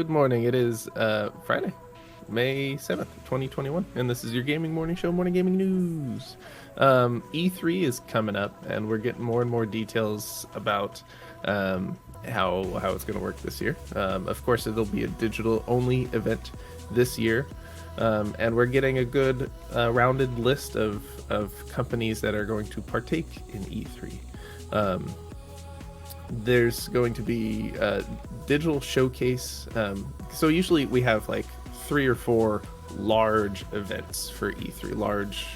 Good morning. It is Friday, May 7th, 2021, and this is your gaming morning show, Morning Gaming News. E3 is coming up, and we're getting more and more details about how it's going to work this year. Of course, it'll be a digital-only event this year, and we're getting a good rounded list of companies that are going to partake in E3. There's going to be a digital showcase. So usually we have like 3 or 4 large events for E3, large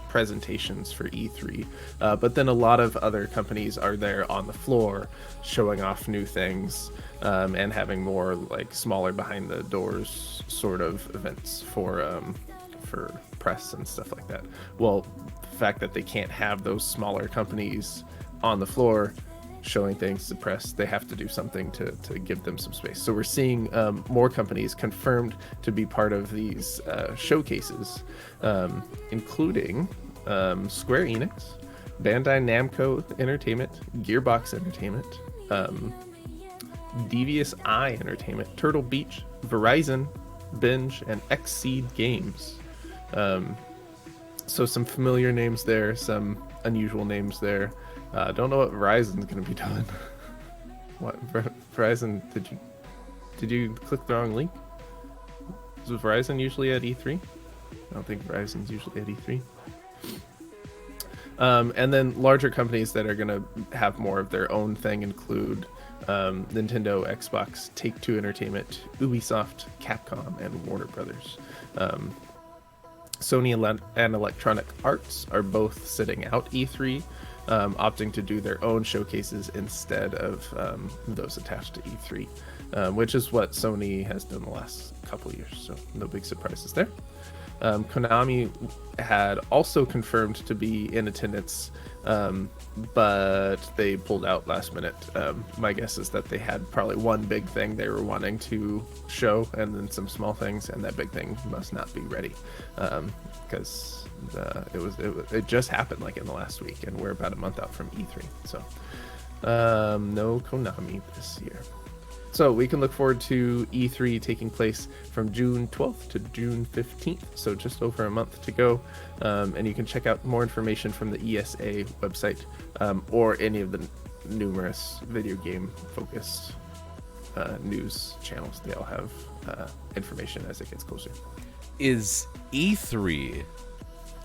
presentations for E3. But then a lot of other companies are there on the floor showing off new things, and having more like smaller behind the doors sort of events for press and stuff like that. Well, the fact that they can't have those smaller companies on the floor showing things to press, they have to do something to give them some space. So we're seeing more companies confirmed to be part of these showcases, including Square Enix, Bandai Namco Entertainment, Gearbox Entertainment, Devious Eye Entertainment, Turtle Beach, Verizon, Binge, and Xseed Games. So some familiar names there, some unusual names there. Don't know what Verizon's gonna be doing. What Verizon? Did you click the wrong link? Is Verizon usually at E3? I don't think Verizon's usually at E3. And then larger companies that are gonna have more of their own thing include Nintendo, Xbox, Take-Two Entertainment, Ubisoft, Capcom, and Warner Brothers. Sony and Electronic Arts are both sitting out E3, opting to do their own showcases instead of those attached to E3, which is what Sony has done the last couple years, so no big surprises there. Konami had also confirmed to be in attendance, but they pulled out last minute. My guess is that they had probably one big thing they were wanting to show and then some small things, and that big thing must not be ready, because it just happened like in the last week, and we're about a month out from E3. So no Konami this year. So we can look forward to E3 taking place from June 12th to June 15th, so just over a month to go. And you can check out more information from the ESA website, or any of the numerous video game focused news channels. They all have information as it gets closer. Is E3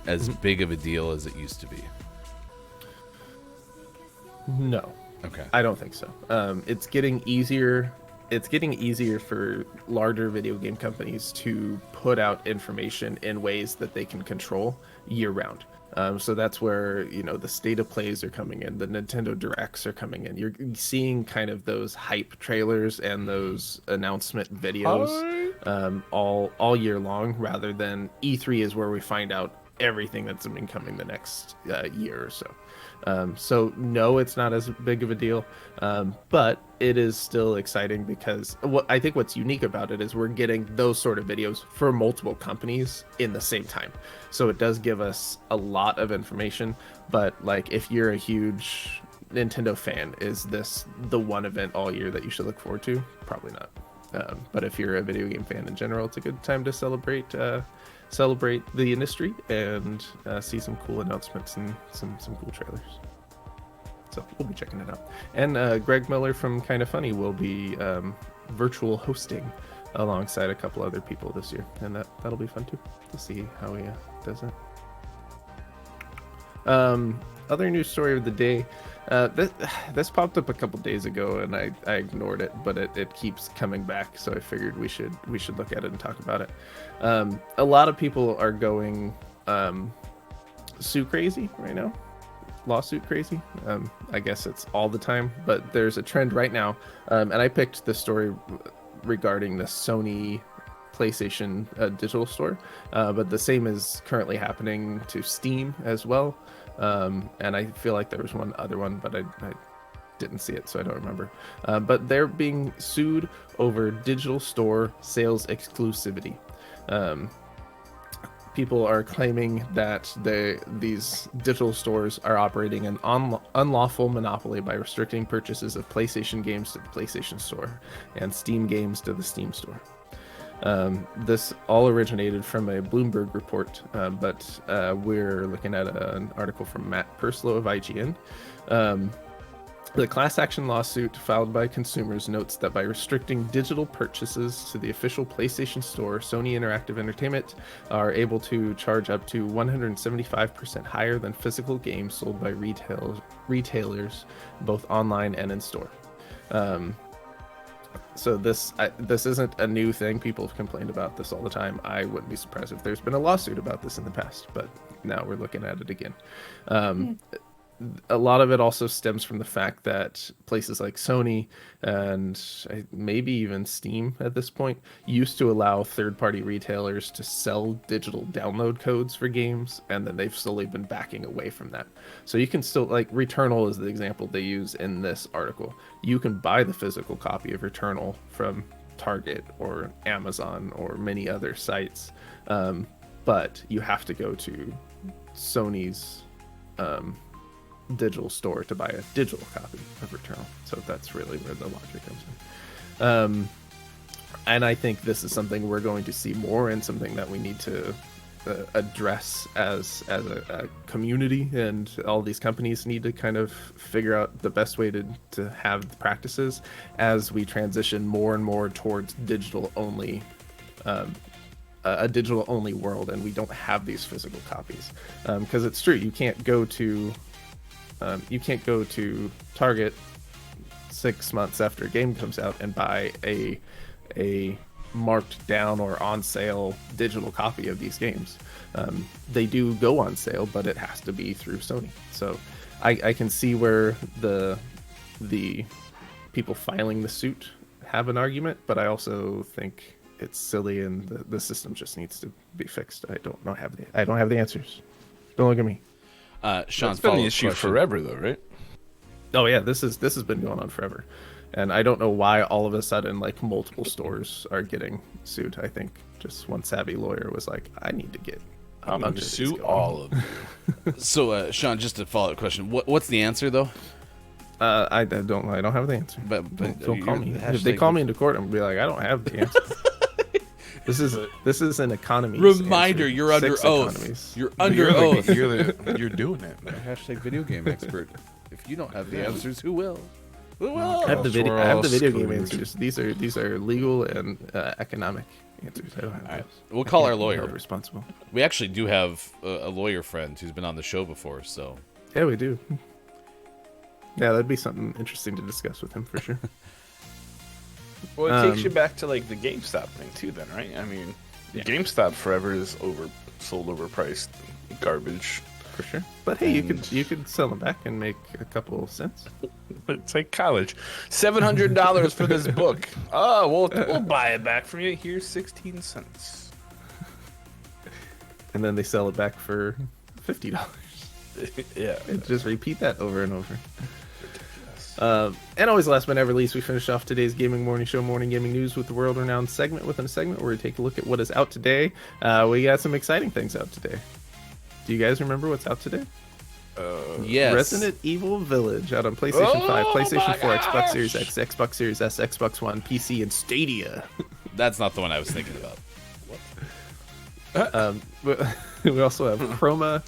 as big of a deal as it used to be? No. Okay. I don't think so. It's getting easier. It's getting easier for larger video game companies to put out information in ways that they can control year round. So that's where, the State of Plays are coming in, the Nintendo Directs are coming in. You're seeing kind of those hype trailers and those announcement videos all year long, rather than E3 is where we find out everything that's been coming the next year or so. So no, it's not as big of a deal, but it is still exciting because I think what's unique about it is we're getting those sort of videos for multiple companies in the same time. So it does give us a lot of information, but like if you're a huge Nintendo fan, is this the one event all year that you should look forward to? Probably not. But if you're a video game fan in general, it's a good time to celebrate the industry and see some cool announcements and some cool trailers. So we'll be checking it out. And Greg Miller from Kinda Funny will be virtual hosting alongside a couple other people this year, and that'll be fun too to see how he does it. Other news story of the day. This popped up a couple days ago and I ignored it, but it keeps coming back, so I figured we should look at it and talk about it. A lot of people are going sue crazy right now, lawsuit crazy. I guess it's all the time, but there's a trend right now, and I picked this story regarding the Sony PlayStation digital store, but the same is currently happening to Steam as well. And I feel like there was one other one, but I didn't see it, so I don't remember. But they're being sued over digital store sales exclusivity. people are claiming that these digital stores are operating an unlawful monopoly by restricting purchases of PlayStation games to the PlayStation Store and Steam games to the Steam Store. This all originated from a Bloomberg report, but we're looking at an article from Matt Purslow of IGN. The class action lawsuit filed by consumers notes that by restricting digital purchases to the official PlayStation Store, Sony Interactive Entertainment are able to charge up to 175% higher than physical games sold by retailers, both online and in store. So this isn't a new thing. People have complained about this all the time. I wouldn't be surprised if there's been a lawsuit about this in the past, but now we're looking at it again. A lot of it also stems from the fact that places like Sony and maybe even Steam at this point used to allow third-party retailers to sell digital download codes for games, and then they've slowly been backing away from that. So you can still, like, Returnal is the example they use in this article. You can buy the physical copy of Returnal from Target or Amazon or many other sites, but you have to go to Sony's digital store to buy a digital copy of Returnal. So that's really where the logic comes in. And I think this is something we're going to see more, and something that we need to address as a community, and all these companies need to kind of figure out the best way to have the practices as we transition more and more towards digital only, a digital only world, and we don't have these physical copies. Because it's true, you can't go to Target 6 months after a game comes out and buy a marked down or on sale digital copy of these games. They do go on sale, but it has to be through Sony. So I can see where the people filing the suit have an argument, but I also think it's silly, and the system just needs to be fixed. I don't have the answers. Don't look at me. Sean, it's been the issue forever, though, right? Oh yeah, this has been going on forever, and I don't know why all of a sudden like multiple stores are getting sued. I think just one savvy lawyer was like, I need to get I'm going to sue all of you. So, Sean, just a follow-up question. What's the answer, though? I don't have the answer. But don't call me. If they call me into court, I'm gonna be like, I don't have the answer. This is an economy. Reminder: you're under oath. Economies. You're under oath. You're doing it, man. Hashtag video game expert. If you don't have the answers, who will? Who will? I have the video. We're I have all the video game screwed. answers. These are legal and economic answers. I don't have those. We'll call I our can't be lawyer. held responsible. We actually do have a lawyer friend who's been on the show before, so Yeah, we do. Yeah, that'd be something interesting to discuss with him for sure. Well, it takes you back to like the GameStop thing too, then, right? I mean, GameStop forever is sold overpriced garbage. For sure. But hey, And- you could sell them back and make a couple cents. It's like college. $700 for this book. Oh, we'll buy it back from you. Here's 16 cents. And then they sell it back for $50. Yeah. And just repeat that over and over. And always last but never least, we finish off today's Gaming Morning Show morning gaming news with the world-renowned segment within a segment where we take a look at what is out today. We got some exciting things out today. Do you guys remember what's out today? yes. Resident Evil Village out on PlayStation 5, PlayStation 4, my Xbox gosh! Series X, Xbox Series S, Xbox One, PC, and Stadia. That's not the one I was thinking about. We also have Chroma,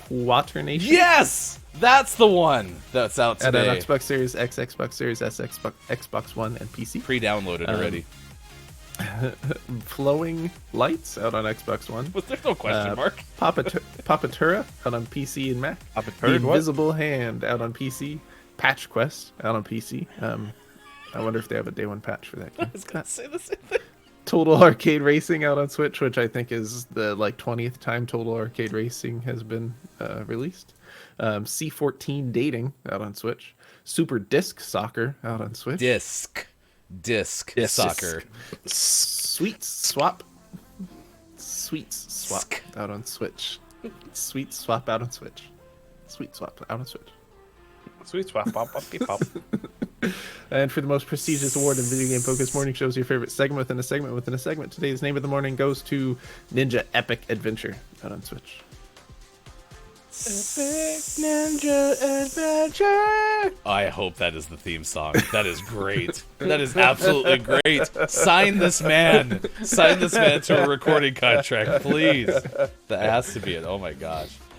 Quaternion. Yes, that's the one that's out And an today. Xbox Series X, Xbox Series S, Xbox One, and PC. Pre-downloaded already. Flowing Lights out on Xbox One. Was there no question mark? Papetura out on PC and Mac. The Papetura what? Invisible Hand out on PC. Patch Quest out on PC. I wonder if they have a day one patch for that game. I was gonna say the same thing. Total Arcade Racing out on Switch, which I think is the 20th time Total Arcade Racing has been released. C14 Dating out on Switch. Super Disc Soccer out on Switch. Disc soccer. Sweet Swap out on Switch. Sweet Swap out on Switch. Sweet Swap out on Switch. Sweet swap, pop, pop, pop. And for the most prestigious award in video game focused morning shows, your favorite segment within a segment within a segment. Today's name of the morning goes to Ninja Epic Adventure out on Switch. Epic Ninja Adventure. I hope that is the theme song. That is great. That is absolutely great. Sign this man. Sign this man to a recording contract, please. That has to be it. Oh my gosh.